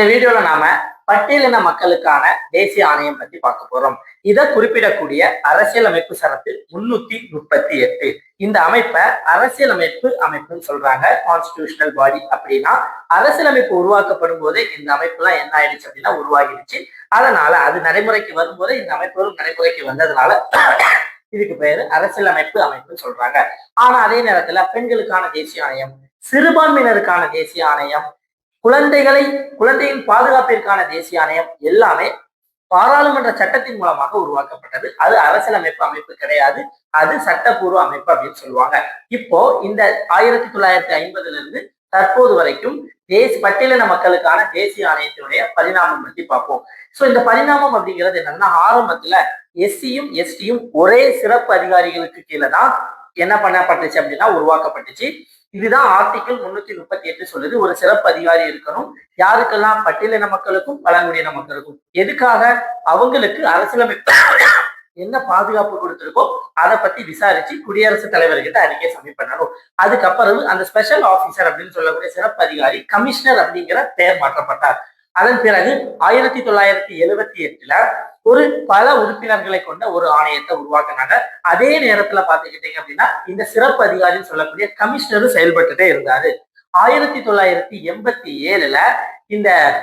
இந்த வீடியோல நாம பட்டியலின மக்களுக்கான தேசிய ஆணையம் பத்தி பார்க்க போறோம். இதை குறிப்பிடக்கூடிய அரசியலமைப்பு சரத்து 338. இந்த அமைப்பை அரசியலமைப்பு அமைப்புன்னு சொல்றாங்க. கான்ஸ்டிடியூஷனல் பாடி அப்படின்னா அரசியலமைப்பு உருவாக்கப்படும் போதே இந்த அமைப்பு எல்லாம் என்ன ஆயிடுச்சு அப்படின்னா உருவாகிடுச்சு. அதனால அது நடைமுறைக்கு வரும்போது இந்த அமைப்புகளும் நடைமுறைக்கு வந்ததுனால இதுக்கு பேரு அரசியலமைப்பு அமைப்புன்னு சொல்றாங்க. ஆனா அதே நேரத்துல பெண்களுக்கான தேசிய ஆணையம், சிறுபான்மையினருக்கான தேசிய ஆணையம், குழந்தையின் பாதுகாப்பிற்கான தேசிய ஆணையம் எல்லாமே பாராளுமன்ற சட்டத்தின் மூலமாக உருவாக்கப்பட்டது. அது அரசியலமைப்பு அமைப்பு கிடையாது, அது சட்டப்பூர்வ அமைப்பு அப்படின்னு சொல்லுவாங்க. இப்போ இந்த 1950 இருந்து தற்போது வரைக்கும் பட்டியலின மக்களுக்கான தேசிய ஆணையத்தினுடைய பரிணாமம் பற்றி பார்ப்போம். சோ இந்த பரிணாமம் அப்படிங்கிறது என்னன்னா, ஆரம்பத்துல எஸ்சியும் எஸ்டியும் ஒரே சிறப்பு அதிகாரிகளுக்கு கீழே தான் என்ன பண்ணப்பட்டுச்சு அப்படின்னா உருவாக்கப்பட்டுச்சு. இதுதான் ஆர்டிகிள் 338 சொல்லுது. ஒரு சிறப்பு அதிகாரி இருக்கணும். யாருக்கெல்லாம்? பட்டியலின மக்களுக்கும் பழங்குடியின மக்களுக்கும். எதுக்காக? அவங்களுக்கு அரசியலமைப்பு என்ன பாதுகாப்பு கொடுத்திருக்கோ அதை பத்தி விசாரிச்சு குடியரசுத் தலைவர்கிட்ட அறிக்கை சப்மிட் பண்ணணும். அதுக்கப்புறம் அந்த ஸ்பெஷல் ஆபீசர் அப்படின்னு சொல்லக்கூடிய சிறப்பு அதிகாரி கமிஷனர் அப்படிங்கிற பெயர் மாற்றப்பட்டார். அதன் பிறகு 1978 ஒரு பல உறுப்பினர்களை கொண்ட ஒரு ஆணையத்தை உருவாக்குனாங்க. அதே நேரத்துல பாத்துக்கிட்டீங்க அப்படின்னா இந்த சிறப்பு அதிகாரின்னு சொல்லக்கூடிய கமிஷனரும் செயல்பட்டுட்டே இருந்தாரு. 1987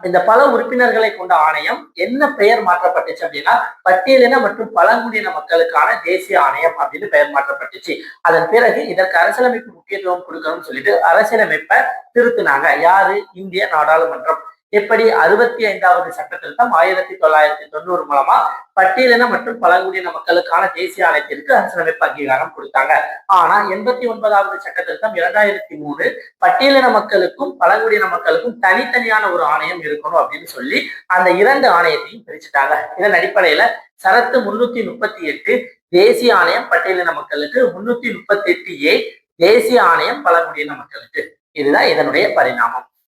இந்த பல உறுப்பினர்களை கொண்ட ஆணையம் என்ன பெயர் மாற்றப்பட்டுச்சு அப்படின்னா பட்டியலின மற்றும் பழங்குடியின மக்களுக்கான தேசிய ஆணையம் அப்படின்னு பெயர் மாற்றப்பட்டுச்சு. அதன் பிறகு இதற்கு அரசியலமைப்பு முக்கியத்துவம் கொடுக்கணும்னு சொல்லிட்டு அரசியலமைப்பை திருத்தினாங்க. யாரு? இந்திய நாடாளுமன்றம். எப்படி? 65வது சட்ட திருத்தம் 1990 மூலமா பட்டியலின மற்றும் பழங்குடியின மக்களுக்கான தேசிய ஆணையத்திற்கு அரசியலமைப்பு அங்கீகாரம் கொடுத்தாங்க. ஆனா 89வது சட்ட திருத்தம் 2003 பட்டியலின மக்களுக்கும் பழங்குடியின மக்களுக்கும் தனித்தனியான ஒரு ஆணையம் இருக்கணும் அப்படின்னு சொல்லி அந்த இரண்டு ஆணையத்தையும் பிரிச்சுட்டாங்க. இதன் அடிப்படையில சரத்து 338 தேசிய ஆணையம் பட்டியலின மக்களுக்கு, 338A தேசிய ஆணையம் பழங்குடியின மக்களுக்கு. இதுதான் இதனுடைய பரிணாமம்.